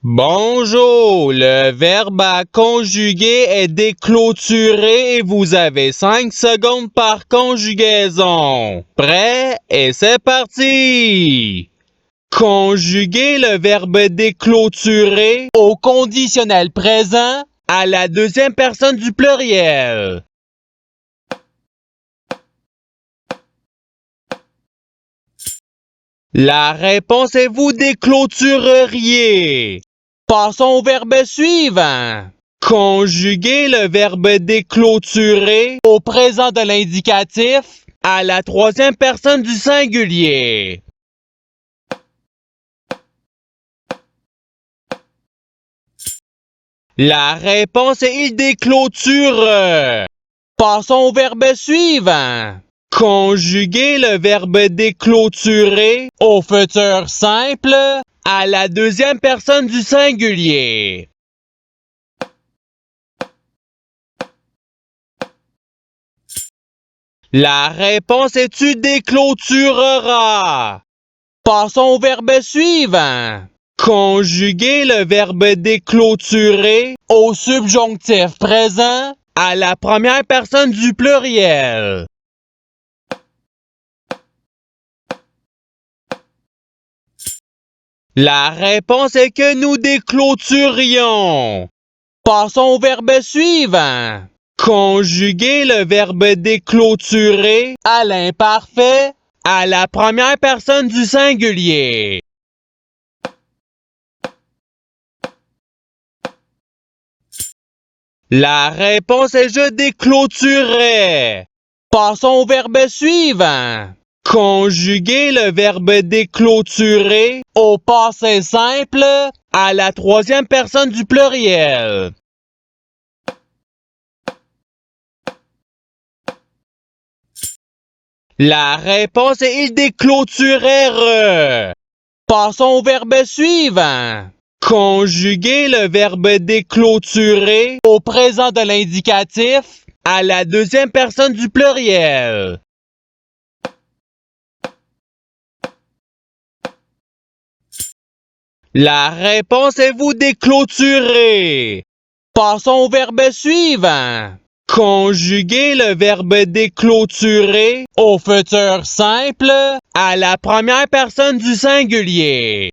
Bonjour, le verbe à conjuguer est déclôturé et vous avez 5 secondes par conjugaison. Prêt? Et c'est parti! Conjuguer le verbe déclôturer au conditionnel présent à la deuxième personne du pluriel. La réponse est vous déclôtureriez. Passons au verbe suivant. Conjuguer le verbe déclôturer au présent de l'indicatif à la troisième personne du singulier. La réponse est il déclôture. Passons au verbe suivant. Conjuguer le verbe déclôturer au futur simple à la deuxième personne du singulier. La réponse est tu déclôtureras. Passons au verbe suivant. Conjuguer le verbe déclôturer au subjonctif présent à la première personne du pluriel. La réponse est que nous déclôturions. Passons au verbe suivant. Conjuguer le verbe déclôturer à l'imparfait à la première personne du singulier. La réponse est je déclôturais. Passons au verbe suivant. Conjuguer le verbe déclôturer au passé simple à la troisième personne du pluriel. La réponse est il déclôturèrent. Passons au verbe suivant. Conjuguer le verbe déclôturer au présent de l'indicatif à la deuxième personne du pluriel. La réponse est vous déclôturez. Passons au verbe suivant. Conjuguer le verbe déclôturer au futur simple à la première personne du singulier.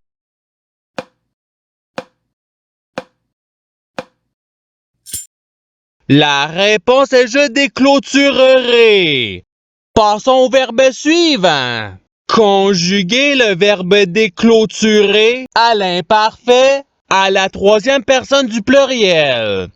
La réponse est je déclôturerai. Passons au verbe suivant. Conjuguer le verbe déclôturer à l'imparfait à la troisième personne du pluriel.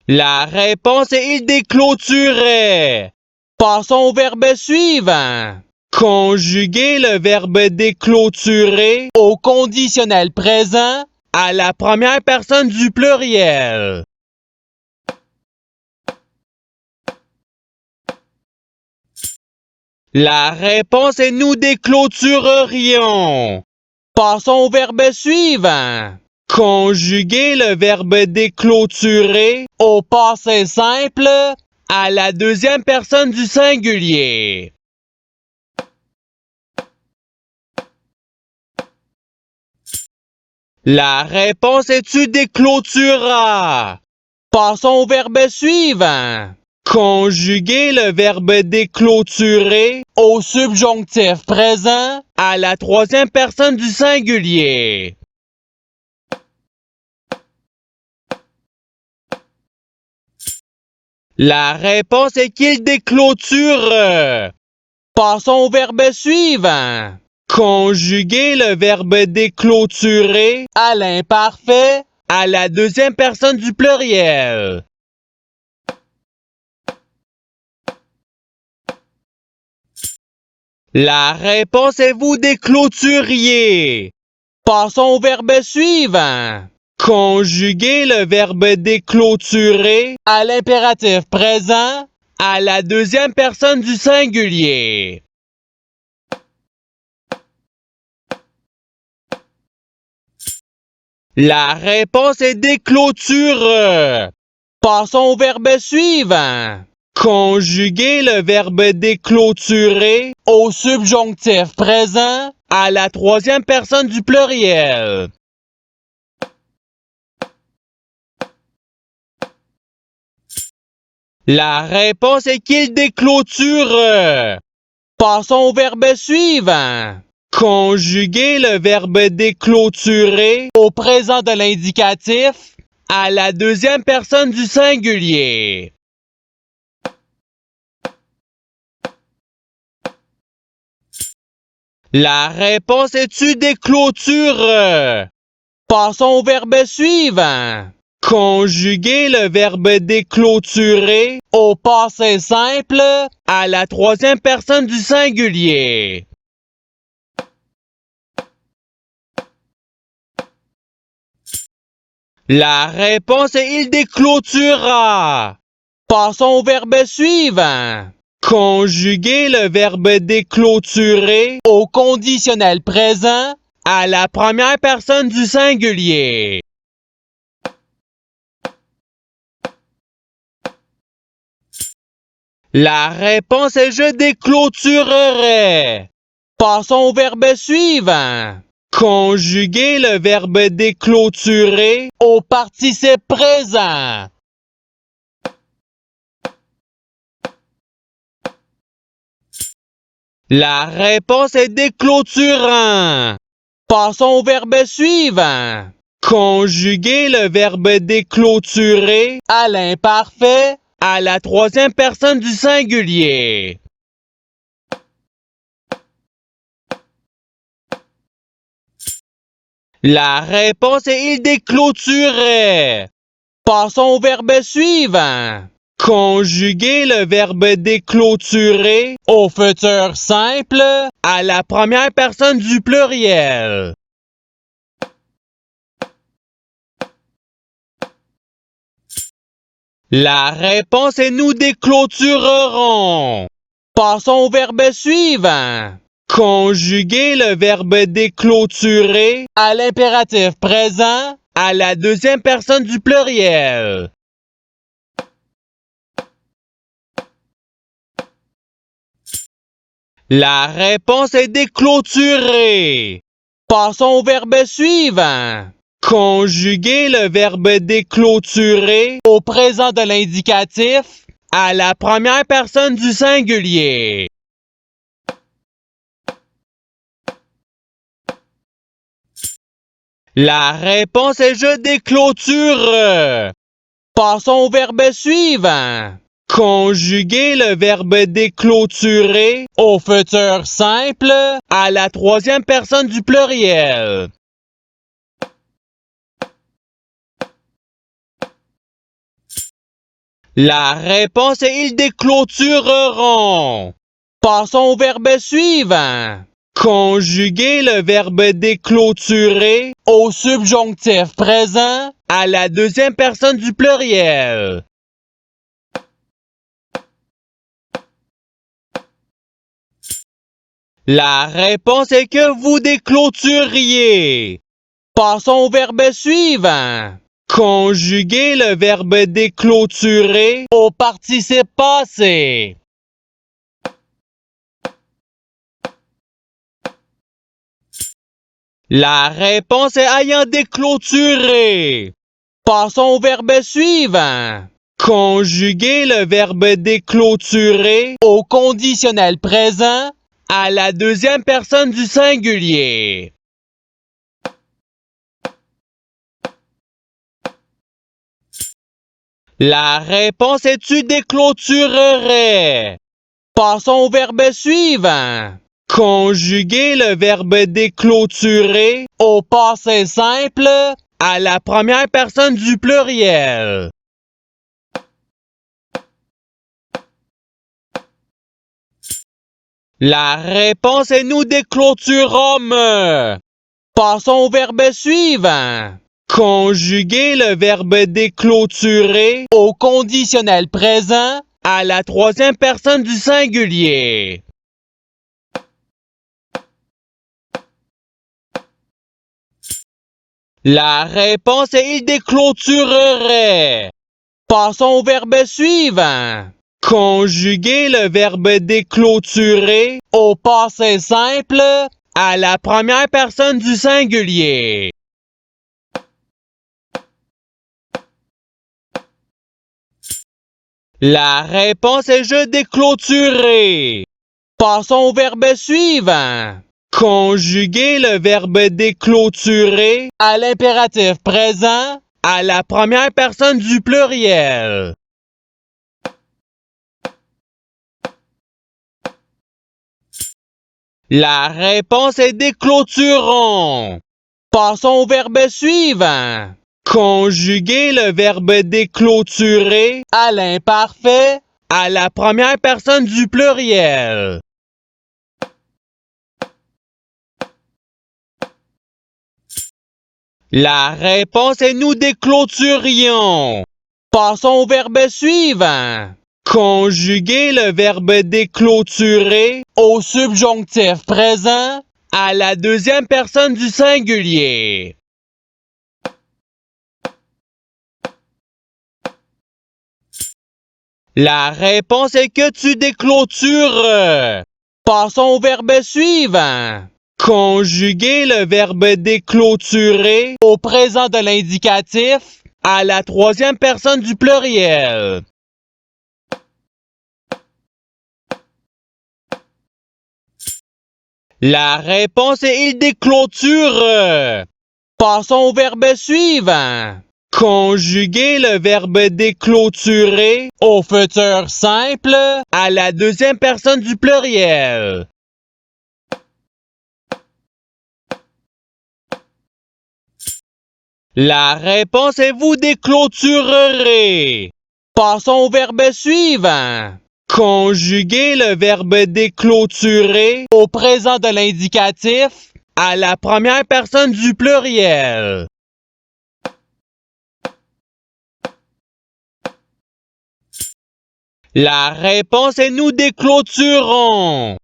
La réponse est il déclôturait. Passons au verbe suivant. Conjuguer le verbe déclôturer au conditionnel présent à la première personne du pluriel. La réponse est nous déclôturerions. Passons au verbe suivant. Conjuguer le verbe déclôturer au passé simple à la deuxième personne du singulier. La réponse est tu déclôturas. Passons au verbe suivant. Conjuguer le verbe déclôturer au subjonctif présent à la troisième personne du singulier. La réponse est qu'il déclôture. Passons au verbe suivant. Conjuguer le verbe déclôturer à l'imparfait à la deuxième personne du pluriel. La réponse est vous déclôturiez. Passons au verbe suivant. Conjuguer le verbe déclôturer à l'impératif présent à la deuxième personne du singulier. La réponse est déclôture. Passons au verbe suivant. Conjuguez le verbe déclôturer au subjonctif présent à la troisième personne du pluriel. La réponse est qu'il déclôture. Passons au verbe suivant. Conjuguez le verbe déclôturer au présent de l'indicatif à la deuxième personne du singulier. La réponse est tu déclôture. Passons au verbe suivant. Conjuguez le verbe déclôturer au passé simple à la troisième personne du singulier. La réponse est il déclôturera. Passons au verbe suivant. Conjuguez le verbe déclôturer au conditionnel présent à la première personne du singulier. La réponse est je déclôturerai. Passons au verbe suivant. Conjuguez le verbe déclôturer au participe présent. La réponse est déclôturant. Passons au verbe suivant. Conjuguez le verbe déclôturer à l'imparfait à la troisième personne du singulier. La réponse est il déclôturait. Passons au verbe suivant. Conjuguez le verbe déclôturer au futur simple à la première personne du pluriel. La réponse est nous déclôturerons. Passons au verbe suivant. Conjuguez le verbe déclôturer à l'impératif présent à la deuxième personne du pluriel. La réponse est déclôturer. Passons au verbe suivant. Conjuguez le verbe déclôturer au présent de l'indicatif à la première personne du singulier. La réponse est je déclôture. Passons au verbe suivant. Conjuguez le verbe déclôturer au futur simple à la troisième personne du pluriel. La réponse est ils déclôtureront. Passons au verbe suivant. Conjuguez le verbe déclôturer au subjonctif présent à la deuxième personne du pluriel. La réponse est que vous déclôturiez. Passons au verbe suivant. Conjuguez le verbe déclôturer au participe passé. La réponse est ayant déclôturé. Passons au verbe suivant. Conjuguez le verbe déclôturer au conditionnel présent à la deuxième personne du singulier. La réponse est tu déclôturerais. Passons au verbe suivant. Conjuguez le verbe déclôturer au passé simple à la première personne du pluriel. La réponse est nous déclôturâmes. Passons au verbe suivant. Conjuguez le verbe déclôturer au conditionnel présent à la troisième personne du singulier. La réponse est il déclôturerait. Passons au verbe suivant. Conjuguez le verbe déclôturer au passé simple à la première personne du singulier. La réponse est je déclôturer. Passons au verbe suivant. Conjuguez le verbe déclôturer à l'impératif présent à la première personne du pluriel. La réponse est déclôturons. Passons au verbe suivant. Conjuguez le verbe déclôturer à l'imparfait à la première personne du pluriel. La réponse est nous déclôturions. Passons au verbe suivant. Conjuguez le verbe déclôturer au subjonctif présent à la deuxième personne du singulier. La réponse est que tu déclôtures. Passons au verbe suivant. Conjuguez le verbe déclôturer au présent de l'indicatif à la troisième personne du pluriel. La réponse est il déclôture. Passons au verbe suivant. Conjuguez le verbe déclôturer au futur simple à la deuxième personne du pluriel. La réponse est vous déclôturerez. Passons au verbe suivant. Conjuguez le verbe déclôturer au présent de l'indicatif à la première personne du pluriel. La réponse est nous déclôturons.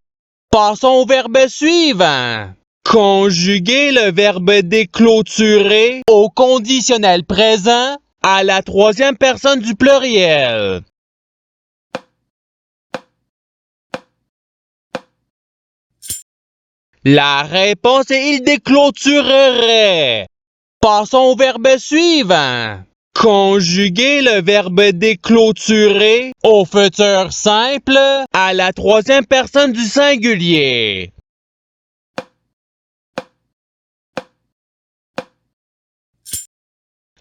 Passons au verbe suivant. Conjuguez le verbe déclôturer au conditionnel présent à la troisième personne du pluriel. La réponse est il déclôturerait. Passons au verbe suivant. Conjuguez le verbe déclôturer au futur simple à la troisième personne du singulier.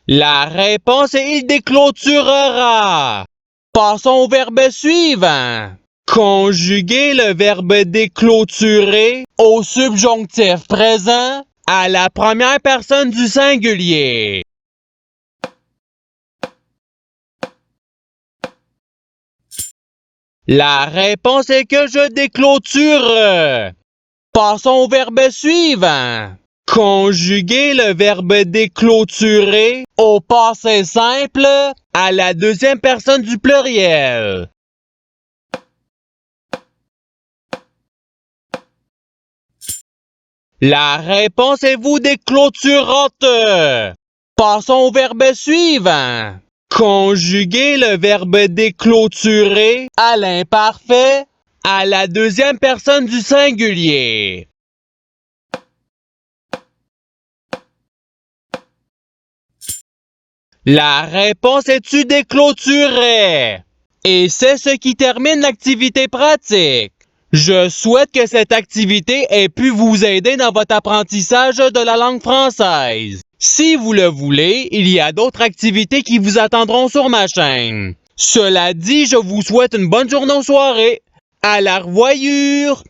La réponse est il déclôturera. Passons au verbe suivant. Conjuguez le verbe déclôturer au subjonctif présent à la première personne du singulier. La réponse est que je déclôture. Passons au verbe suivant. Conjuguez le verbe déclôturer au passé simple à la deuxième personne du pluriel. La réponse est vous déclôturotes. Passons au verbe suivant. Conjuguez le verbe déclôturer à l'imparfait à la deuxième personne du singulier. La réponse est tu déclôturais. Et c'est ce qui termine l'activité pratique. Je souhaite que cette activité ait pu vous aider dans votre apprentissage de la langue française. Si vous le voulez, il y a d'autres activités qui vous attendront sur ma chaîne. Cela dit, je vous souhaite une bonne journée ou soirée. À la revoyure!